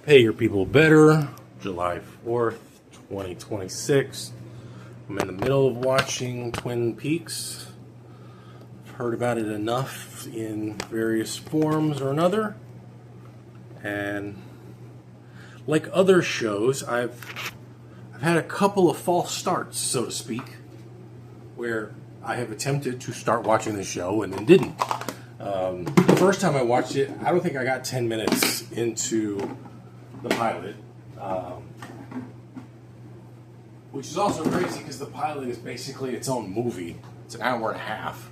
Pay Your People Better, July 4th, 2026. I'm in the middle of watching Twin Peaks. I've heard about it enough in various forms or another. And like other shows, I've had a couple of false starts, so to speak, where I have attempted to start watching the show and then didn't. The first time I watched it, I don't think I got 10 minutes into the pilot, which is also crazy because the pilot is basically its own movie. It's an hour and a half.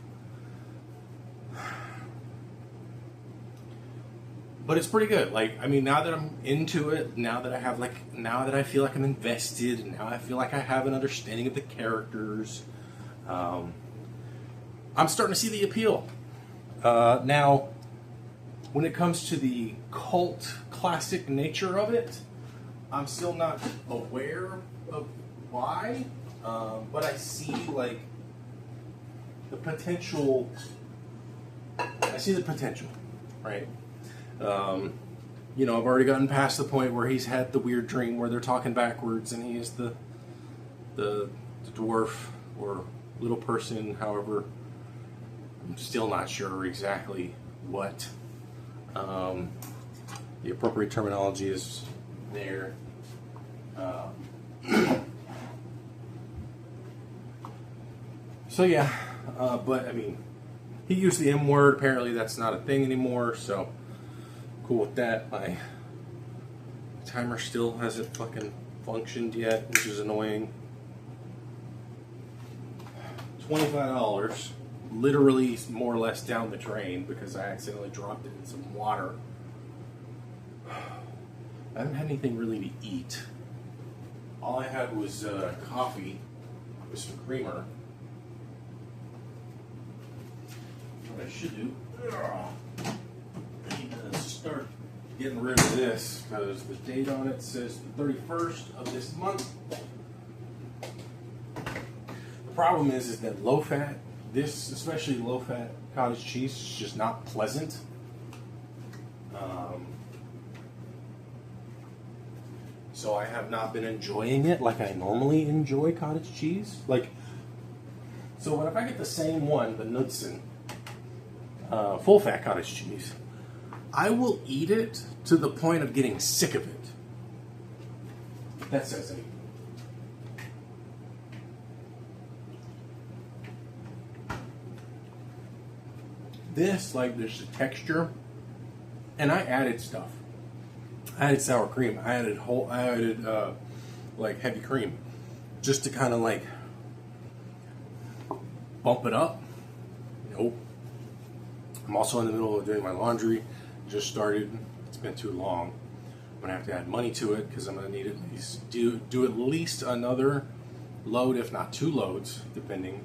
But it's pretty good. Like, I mean, now that I'm into it, now that I feel like I'm invested, and now I feel like I have an understanding of the characters, I'm starting to see the appeal. Now, when it comes to the cult classic nature of it, I'm still not aware of why, but I see like the potential. I see the potential, right? I've already gotten past the point where he's had the weird dream where they're talking backwards, and he is the dwarf or little person. However, I'm still not sure exactly what the appropriate terminology is there. So yeah, but I mean, he used the M word. Apparently, that's not a thing anymore. So cool with that. My timer still hasn't fucking functioned yet, which is annoying. $25, literally more or less down the drain because I accidentally dropped it in some water. I haven't had anything really to eat. All I had was coffee with some creamer. What I should do, I need to start getting rid of this because the date on it says the 31st of this month. The problem is that low fat, especially low fat cottage cheese, is just not pleasant. So I have not been enjoying it like I normally enjoy cottage cheese. So if I get the same one, the Knudsen full fat cottage cheese, I will eat it to the point of getting sick of it. That says anything. There's the texture, and I added stuff. I added sour cream. I added heavy cream, just to kind of bump it up. Nope. I'm also in the middle of doing my laundry. Just started. It's been too long. I'm gonna have to add money to it because I'm gonna need at least do at least another load, if not 2 loads, depending.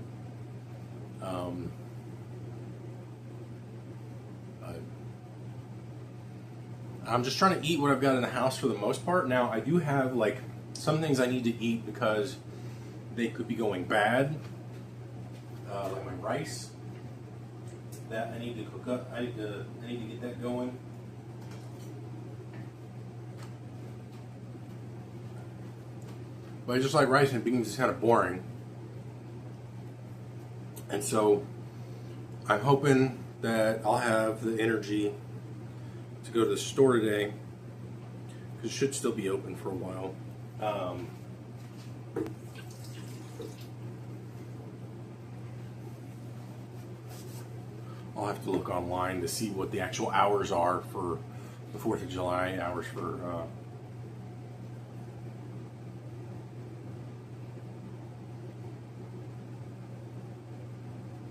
I'm just trying to eat what I've got in the house for the most part. Now, I do have some things I need to eat because they could be going bad, like my rice. That I need to cook up. I need to get that going. But I just like rice and beans is kind of boring, and so I'm hoping that I'll have the energy to go to the store today, because it should still be open for a while. I'll have to look online to see what the actual hours are for the 4th of July, hours for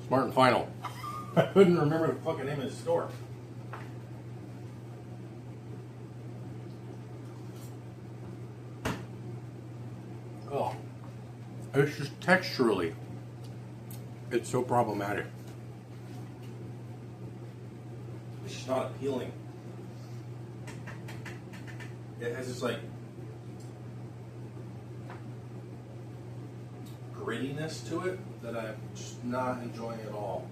Smart and Final. I couldn't remember the fucking name of the store. Oh, it's just texturally, it's so problematic. It's just not appealing. It has this grittiness to it that I'm just not enjoying at all.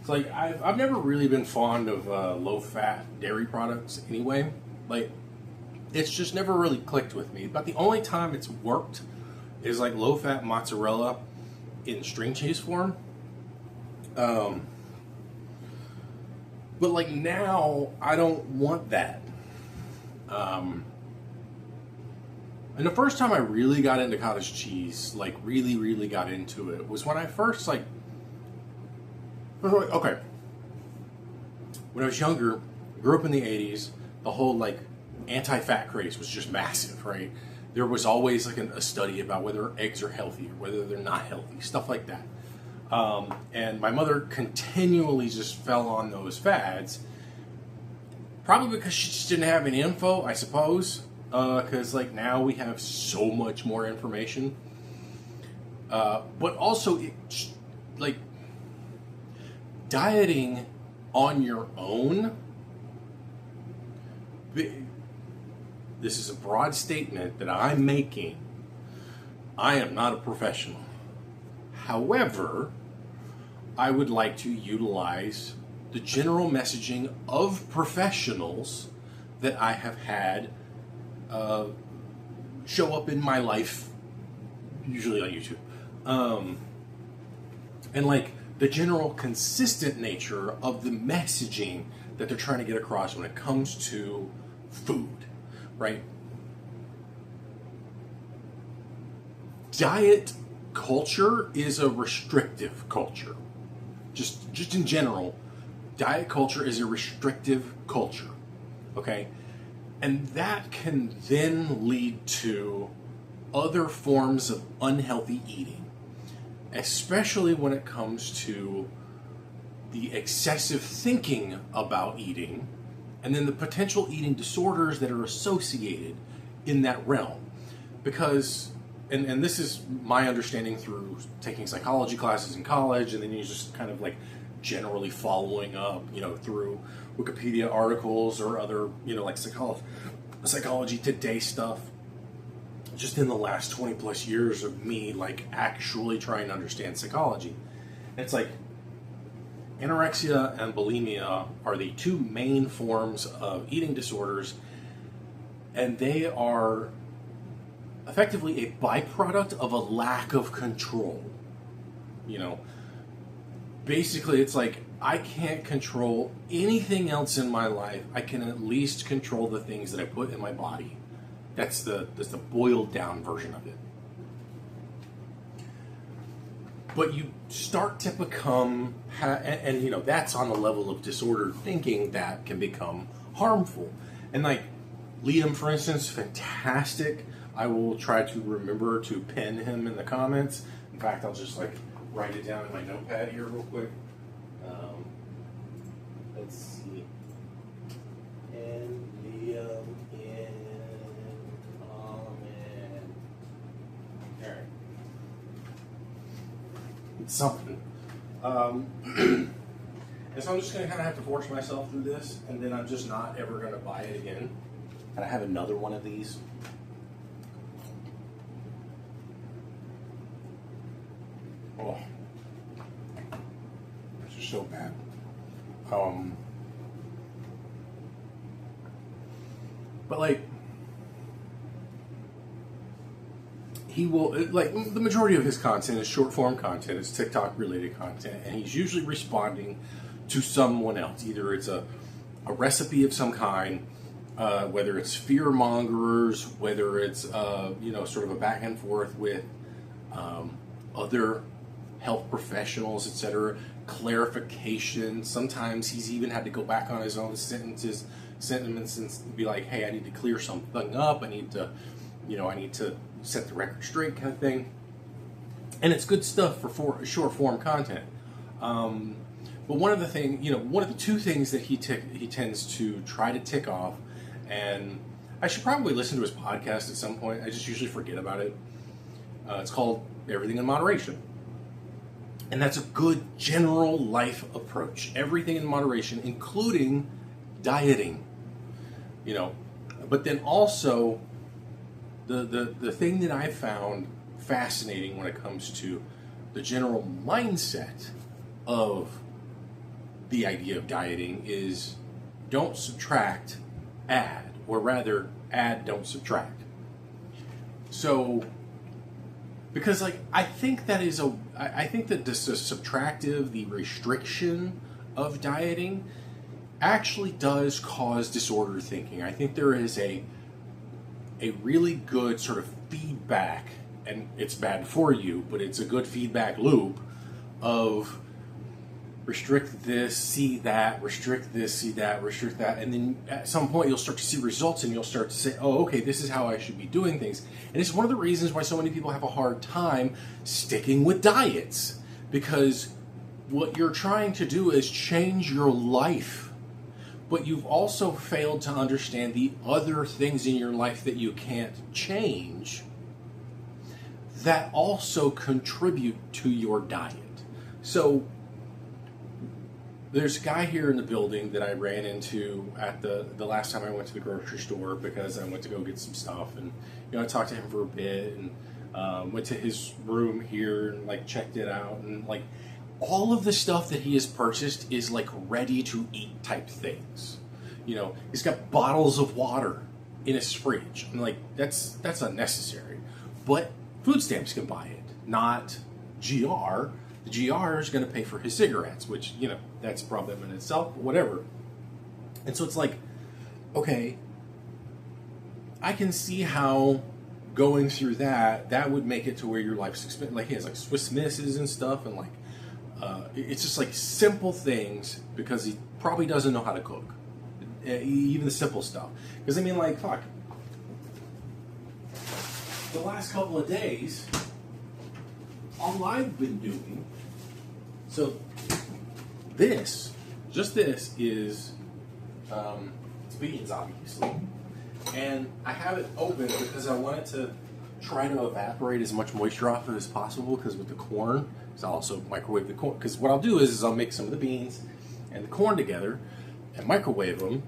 It's like I've never really been fond of low-fat dairy products anyway. Like, it's just never really clicked with me. But the only time it's worked is like low-fat mozzarella in string cheese form. But like now, I don't want that. And the first time I really got into cottage cheese, like really, really got into it, was when I first okay. When I was younger, grew up in the 80s, the whole like anti-fat craze was just massive, right? There was always like a study about whether eggs are healthy or whether they're not healthy, stuff like that. And my mother continually just fell on those fads, probably because she just didn't have any info, I suppose. Because like now we have so much more information, but also like dieting on your own. This is a broad statement that I'm making. I am not a professional. However, I would like to utilize the general messaging of professionals that I have had show up in my life, usually on YouTube, and like the general consistent nature of the messaging that they're trying to get across when it comes to food, right? Diet culture is a restrictive culture. Just in general, diet culture is a restrictive culture, okay? And that can then lead to other forms of unhealthy eating, especially when it comes to the excessive thinking about eating and then the potential eating disorders that are associated in that realm. Because, and this is my understanding through taking psychology classes in college, and then you just kind of like generally following up, through Wikipedia articles or other, like Psychology Today stuff. Just in the last 20 plus years of me, like, actually trying to understand psychology. It's like, anorexia and bulimia are the two main forms of eating disorders, and they are effectively a byproduct of a lack of control. Basically, it's like, I can't control anything else in my life. I can at least control the things that I put in my body. That's the boiled down version of it. But you start to become, and that's on the level of disordered thinking that can become harmful. And like Liam, for instance, fantastic. I will try to remember to pin him in the comments. In fact, I'll just like write it down in my notepad here real quick. Let's see. And Liam in comment. Alright. It's something. And so I'm just going to kind of have to force myself through this, and then I'm just not ever going to buy it again. And I have another one of these. Oh. This is so bad. But like, he will, like, the majority of his content is short form content, it's TikTok related content, and he's usually responding to someone else. Either it's a recipe of some kind, whether it's fear mongers, whether it's sort of a back and forth with other health professionals, etc. Clarification. Sometimes he's even had to go back on his own sentiments and be like, hey, I need to clear something up. I need to set the record straight, kind of thing. And it's good stuff for short form content. But one of the two things that he tends to try to tick off, and I should probably listen to his podcast at some point. I just usually forget about it. It's called Everything in Moderation. And that's a good general life approach. Everything in moderation, including dieting. But then also the thing that I found fascinating when it comes to the general mindset of the idea of dieting is don't subtract, add, or rather add, don't subtract. So, because like I think that the subtractive, the restriction of dieting actually does cause disordered thinking. I think there is a really good sort of feedback, and it's bad for you, but it's a good feedback loop of restrict this, see that, restrict this, see that, restrict that, and then at some point you'll start to see results and you'll start to say, oh, okay, this is how I should be doing things. And it's one of the reasons why so many people have a hard time sticking with diets, because what you're trying to do is change your life, but you've also failed to understand the other things in your life that you can't change that also contribute to your diet. So there's a guy here in the building that I ran into at the last time I went to the grocery store, because I went to go get some stuff, and I talked to him for a bit, and went to his room here and like checked it out, and like all of the stuff that he has purchased is like ready to eat type things. He's got bottles of water in his fridge. I'm like, that's unnecessary. But food stamps can buy it, not GR. The GR is going to pay for his cigarettes, which, that's a problem in itself, but whatever. And so it's like, okay, I can see how going through that would make it to where your life's expensive. Like he has like Swiss misses and stuff, and like, it's just like simple things, because he probably doesn't know how to cook. Even the simple stuff. Because I mean, like, fuck. The last couple of days, all I've been doing, so this is it's beans, obviously, and I have it open because I want it to try to evaporate as much moisture off of it as possible, because with the corn, so I'll also microwave the corn, because what I'll do is I'll mix some of the beans and the corn together and microwave them,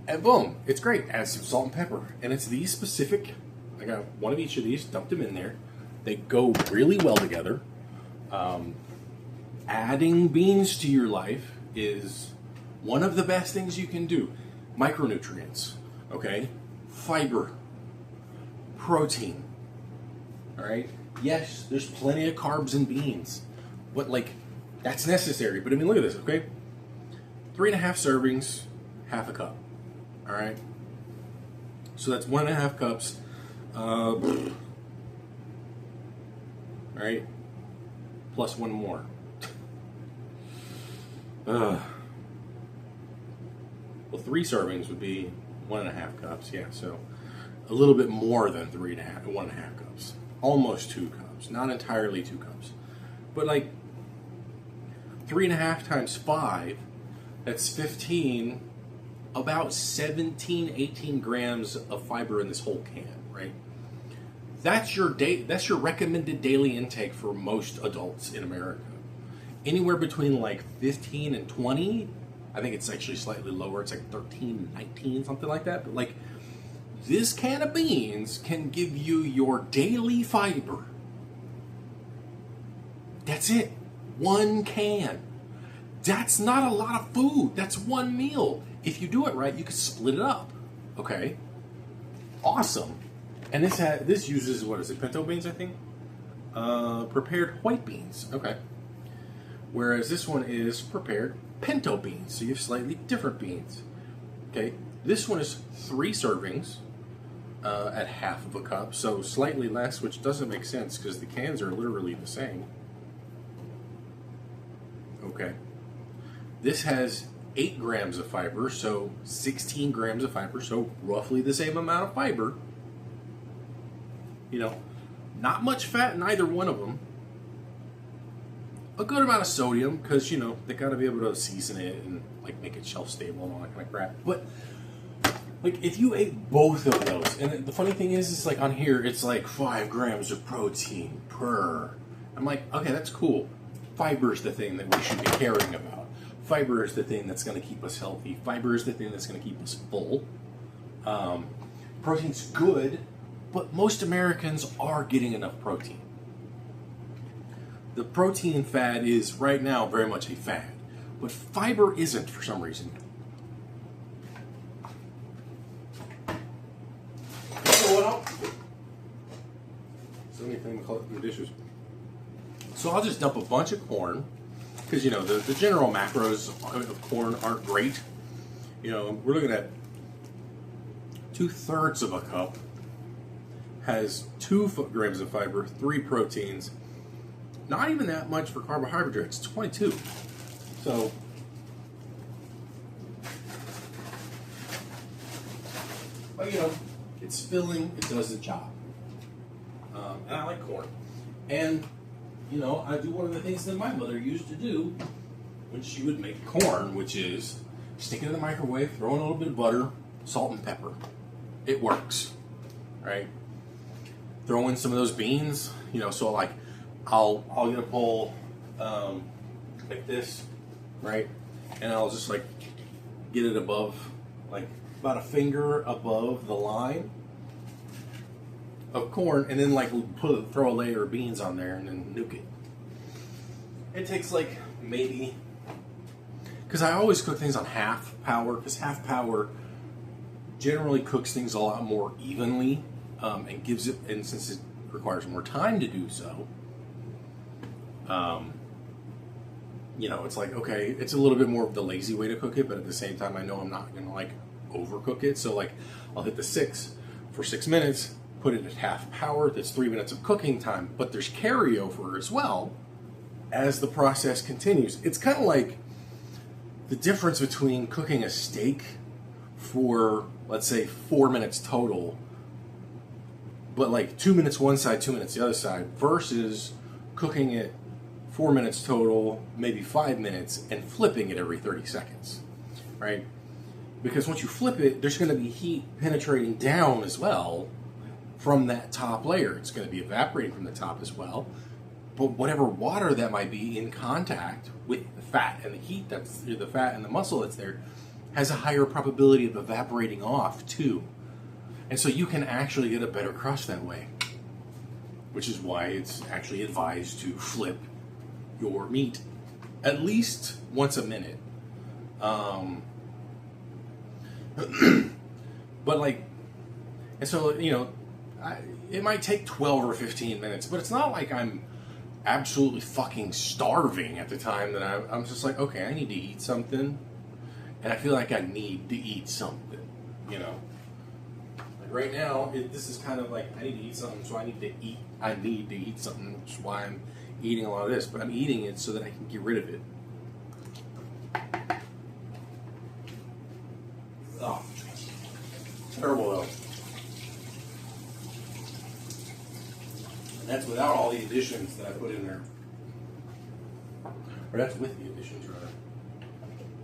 and boom, it's great. Add some salt and pepper, and it's these specific, I got one of each of these, dumped them in there. They go really well together. Adding beans to your life is one of the best things you can do. Micronutrients, okay? Fiber, protein, all right? Yes, there's plenty of carbs in beans, but like, that's necessary. But I mean, look at this, okay? 3.5 servings, half a cup, all right? So that's 1.5 cups. All right, plus one more. Well, 3 servings would be 1.5 cups. Yeah, so a little bit more than 1.5 cups. Almost 2 cups. Not entirely 2 cups, but like 3.5 times 5. That's 15. About 17, 18 grams of fiber in this whole can, right? That's your recommended daily intake for most adults in America. Anywhere between like 15 and 20. I think it's actually slightly lower. It's like 13, 19, something like that. But like, this can of beans can give you your daily fiber. That's it. 1 can. That's not a lot of food. That's 1 meal. If you do it right, you can split it up. Okay? Awesome. And this uses, what is it, pinto beans, I think? Prepared white beans. Okay. Whereas this one is prepared pinto beans. So you have slightly different beans. Okay. This one is 3 servings at half of a cup. So slightly less, which doesn't make sense because the cans are literally the same. Okay. This has 8 grams of fiber, so 16 grams of fiber, so roughly the same amount of fiber. Not much fat in either one of them. A good amount of sodium, because, they got to be able to season it and, like, make it shelf stable and all that kind of crap. But, like, if you ate both of those, and the funny thing is like, on here, it's like 5 grams of protein per. I'm like, okay, that's cool. Fiber is the thing that we should be caring about. Fiber is the thing that's going to keep us healthy. Fiber is the thing that's going to keep us full. Protein's good, but most Americans are getting enough protein. The protein fad is right now very much a fad. but fiber isn't for some reason. So what else? So anything in the dishes. So I'll just dump a bunch of corn, because you know the general macros of corn aren't great. You know, we're looking at 2/3 of a cup has 2 grams of fiber, 3 proteins. Not even that much for carbohydrates, 22. So, but you know, it's filling, it does the job. And I like corn. And, you know, I do one of the things that my mother used to do when she would make corn, which is stick it in the microwave, throw in a little bit of butter, salt and pepper. It works, right? Throw in some of those beans, you know, so like I'll get a bowl like this, right? And I'll just like get it above, like about a finger above the line of corn, and then like throw a layer of beans on there and then nuke it. It takes like maybe, because I always cook things on half power, because half power generally cooks things a lot more evenly, and gives it, and since it requires more time to do so, you know, it's like, okay, it's a little bit more of the lazy way to cook it, but at the same time, I know I'm not gonna like overcook it. So like, I'll hit the 6 for 6 minutes, put it at half power. That's 3 minutes of cooking time, but there's carryover as well as the process continues. It's kind of like the difference between cooking a steak for, let's say, 4 minutes total, but like 2 minutes one side, 2 minutes the other side, versus cooking it 4 minutes total, maybe 5 minutes, and flipping it every 30 seconds, right? Because once you flip it, there's going to be heat penetrating down as well from that top layer. It's going to be evaporating from the top as well. But whatever water that might be in contact with the fat and the heat, that's the fat and the muscle that's there, has a higher probability of evaporating off too. And so you can actually get a better crust that way, which is why it's actually advised to flip your meat at least once a minute. But like, and so, you know, it might take 12 or 15 minutes, but it's not like I'm absolutely fucking starving at the time that I'm just like, okay, I need to eat something, and I feel like I need to eat something, you know. Like right now, this is kind of like, I need to eat something, so I need to eat something, which is why I'm eating a lot of this, but I'm eating it so that I can get rid of it. Oh, terrible though. And that's without all the additions that I put in there. Or that's with the additions, rather.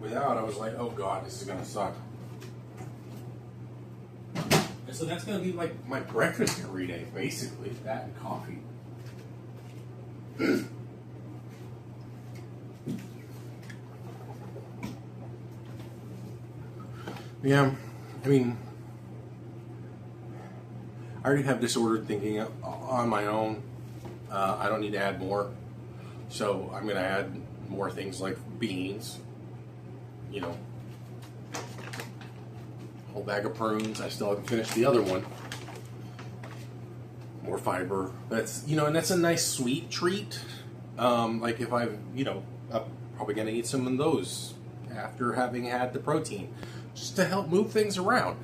Without, I was like, oh god, this is gonna suck. And so that's gonna be like my breakfast every day, basically, that and coffee. Yeah, I mean, I already have disordered thinking on my own. I don't need to add more. So I'm going to add more things like beans, you know, whole bag of prunes. I still haven't finished the other one. More fiber. That's, you know, and that's a nice sweet treat. Like if I'm probably going to eat some of those after having had the protein, just to help move things around.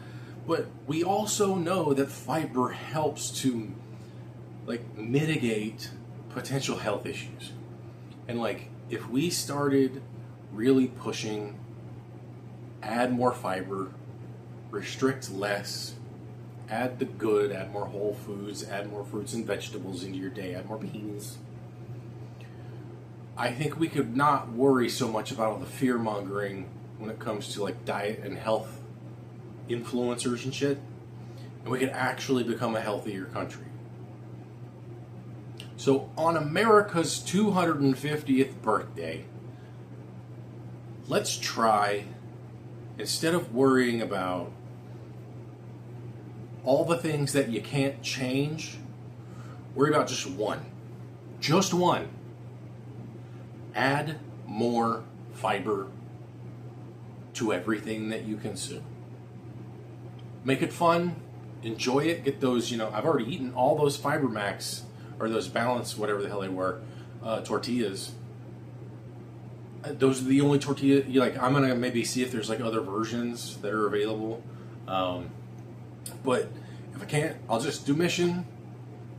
But we also know that fiber helps to like mitigate potential health issues. And like if we started really pushing, add more fiber, restrict less, add the good, add more whole foods, add more fruits and vegetables into your day, add more beans, I think we could not worry so much about all the fear mongering when it comes to like diet and health influencers and shit, and we could actually become a healthier country. So on America's 250th birthday, let's try, instead of worrying about all the things that you can't change, worry about just one. Just one. Add more fiber to everything that you consume. Make it fun, enjoy it, get those, I've already eaten all those Fiber Max, or those Balance, whatever the hell they were, tortillas. Those are the only tortilla, I'm going to maybe see if there's like other versions that are available. But if I can't, I'll just do Mission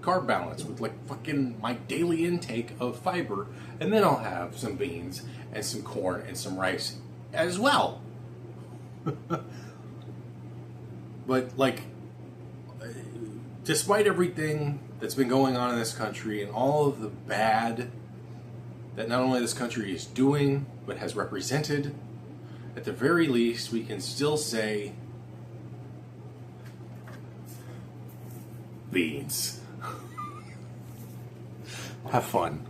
Carb Balance with like fucking my daily intake of fiber, and then I'll have some beans and some corn and some rice as well. But like, despite everything that's been going on in this country and all of the bad that not only this country is doing but has represented, at the very least we can still say beans. Have fun.